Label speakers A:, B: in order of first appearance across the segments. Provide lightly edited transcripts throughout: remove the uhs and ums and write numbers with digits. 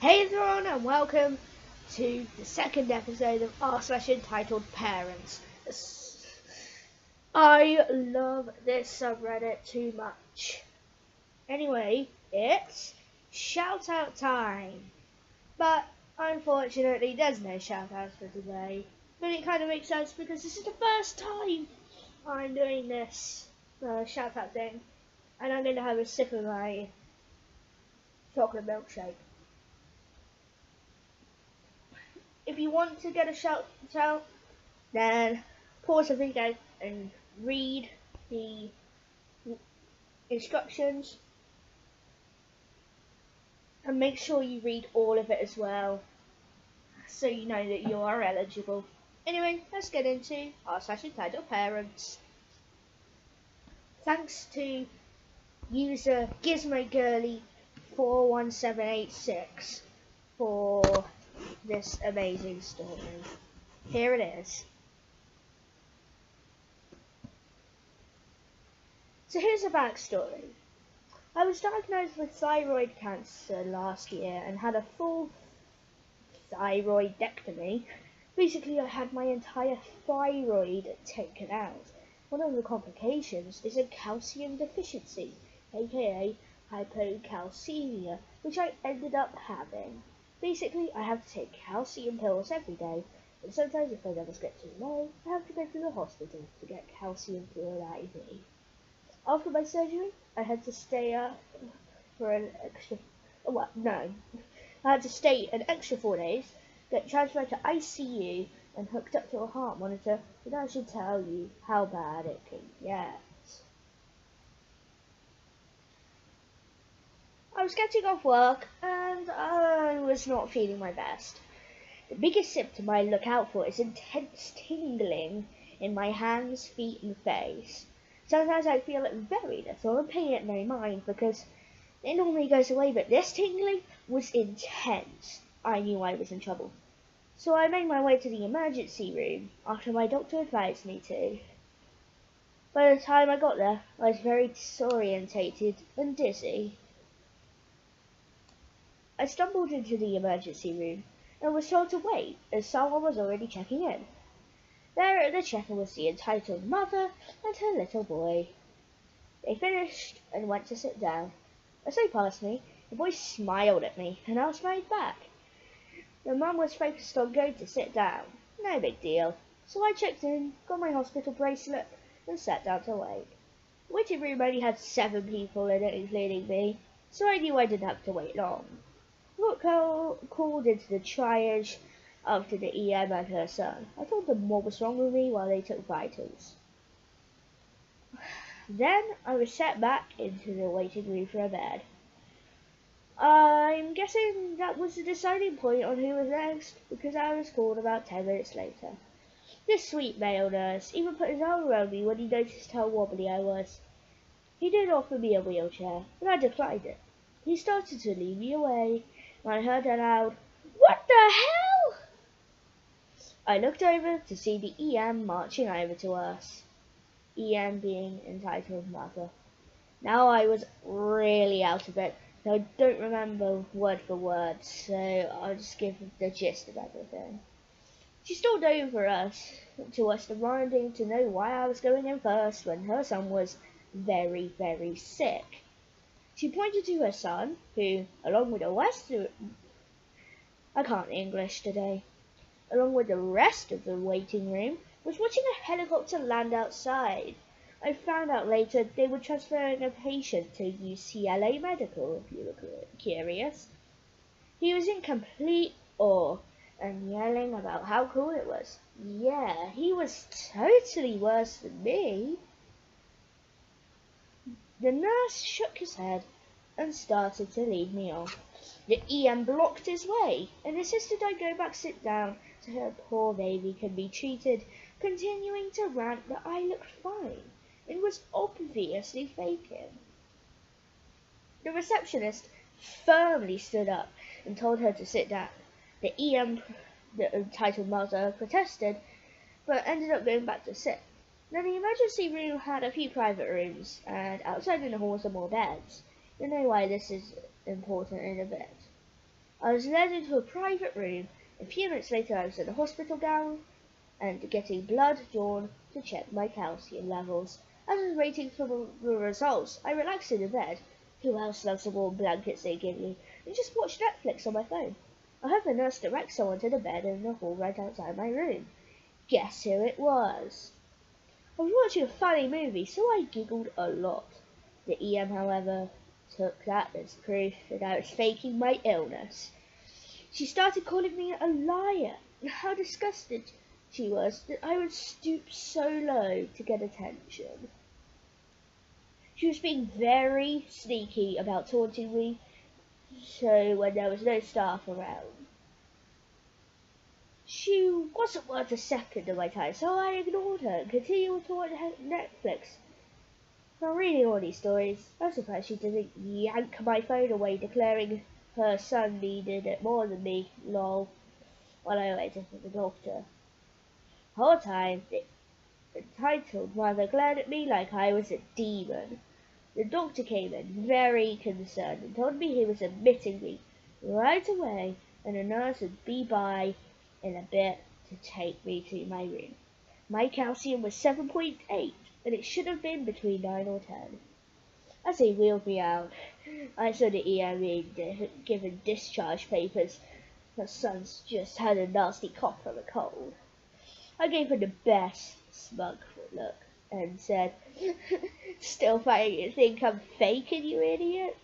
A: Hey everyone and welcome to the second episode of r/entitled parents. I love this subreddit too much. Anyway, it's shout out time. But unfortunately there's no shout outs for today. But it kind of makes sense because this is the first time I'm doing this shout out thing. And I'm going to have a sip of my chocolate milkshake. If you want to get a shout out, then pause the video and read the instructions. And make sure you read all of it as well, so you know that you are eligible. Anyway, let's get into r/entitled parents. Thanks to user GizmoGirly41786 for this amazing story. Here it is. So here's a backstory. I was diagnosed with thyroid cancer last year and had a full thyroidectomy. Basically, I had my entire thyroid taken out. One of the complications is a calcium deficiency, aka hypocalcemia, which I ended up having. Basically, I have to take calcium pills every day, and sometimes if my levels get too low, I have to go to the hospital to get calcium fluoride IV. After my surgery, I had to stay up for an extra, I had to stay an extra 4 days, get transferred to ICU, and hooked up to a heart monitor, and I should tell you how bad it can get. I was getting off work, and I was not feeling my best. The biggest symptom I look out for is intense tingling in my hands, feet, and face. Sometimes I feel it very little and pay it no mind because it normally goes away, but this tingling was intense. I knew I was in trouble. So I made my way to the emergency room after my doctor advised me to. By the time I got there, I was very disorientated and dizzy. I stumbled into the emergency room and was told to wait as someone was already checking in. There at the checker was the entitled mother and her little boy. They finished and went to sit down. As they passed me, the boy smiled at me and I smiled back. The mum was focused on going to sit down. No big deal. So I checked in, got my hospital bracelet and sat down to wait. The waiting room only had 7 people in it, including me, so I knew I didn't have to wait long. I got called into the triage after the EM and her son. I told them what was wrong with me while they took vitals. Then I was set back into the waiting room for a bed. I'm guessing that was the deciding point on who was next, because I was called about 10 minutes later. This sweet male nurse even put his arm around me when he noticed how wobbly I was. He did offer me a wheelchair, but I declined it. He started to lead me away, and I heard a loud, "What the hell?" I looked over to see the EM marching over to us. EM being entitled mother. Now I was really out of it, so I don't remember word for word, so I'll just give the gist of everything. She stood over to us, demanding to know why I was going in first when her son was very, very sick. She pointed to her son, who, along with the rest of the waiting room, was watching a helicopter land outside. I found out later they were transferring a patient to UCLA Medical, if you were curious. He was in complete awe and yelling about how cool it was. Yeah, he was totally worse than me. The nurse shook his head and started to lead me on. The EM blocked his way and insisted I go back sit down so her poor baby could be treated, continuing to rant that I looked fine and was obviously faking. The receptionist firmly stood up and told her to sit down. The entitled mother, protested, but ended up going back to sit. Now the emergency room had a few private rooms, and outside in the hall were some more beds. You'll know why this is important in a bit. I was led into a private room. A few minutes later I was in a hospital gown and getting blood drawn to check my calcium levels. As I was waiting for the results, I relaxed in the bed. Who else loves the warm blankets they give you? And just watched Netflix on my phone. I heard the nurse direct someone to the bed in the hall right outside my room. Guess who it was? I was watching a funny movie, so I giggled a lot. The EM, however, took that as proof that I was faking my illness. She started calling me a liar, and how disgusted she was that I would stoop so low to get attention. She was being very sneaky about taunting me, so when there was no staff around. She wasn't worth a second of my time, so I ignored her and continued to watch Netflix. While reading all these stories, I was surprised she didn't yank my phone away, declaring her son needed it more than me, lol, while I waited for the doctor. The whole time, the entitled mother glared at me like I was a demon. The doctor came in, very concerned, and told me he was admitting me right away, and the nurse would be by in a bit to take me to my room. My calcium was 7.8, and it should have been between 9 or 10. As they wheeled me out, I saw the EM being given discharge papers. Her son's just had a nasty cough from a cold. I gave her the best smug look and said, "Still fighting you think I'm faking, you idiot?"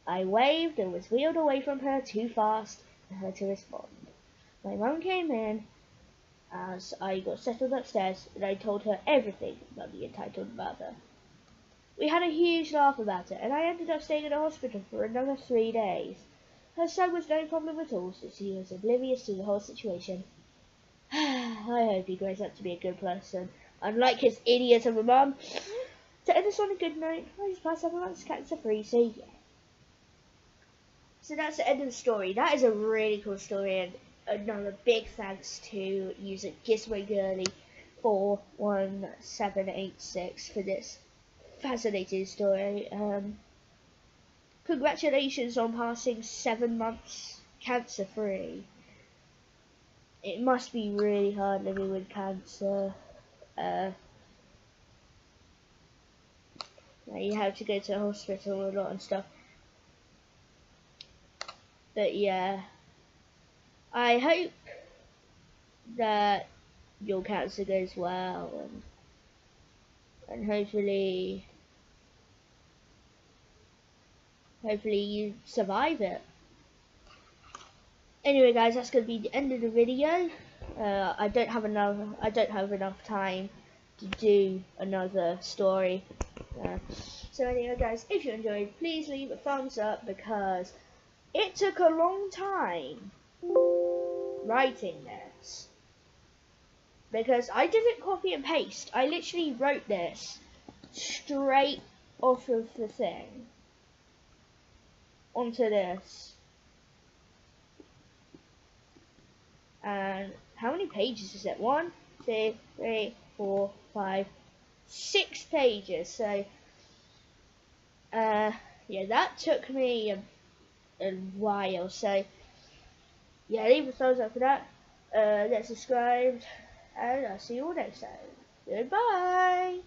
A: I waved and was wheeled away from her too fast for her to respond. My mum came in as I got settled upstairs, and I told her everything about the entitled mother. We had a huge laugh about it, and I ended up staying in a hospital for another 3 days. Her son was no problem at all, since he was oblivious to the whole situation. I hope he grows up to be a good person, unlike his idiot of a mum. To end us on a good note, I just passed 7 months cancer-free, so yeah. So that's the end of the story. That is a really cool story, and another big thanks to user GizmoGirly41786 for this fascinating story. Congratulations on passing 7 months cancer-free. It must be really hard living with cancer. You have to go to the hospital a lot and stuff. But yeah, I hope that your cancer goes well, and hopefully you survive it. Anyway, guys, that's going to be the end of the video. I don't have enough time to do another story. So anyway, guys, if you enjoyed, please leave a thumbs up, because it took a long time writing this, because I didn't copy and paste. I literally wrote this straight off of the thing onto this. And how many pages is it? 1, 2, 3, 4, 5, 6 pages. So yeah, that took me a while. So yeah, leave a thumbs up for that. Get subscribed, and I'll see you all next time. Goodbye.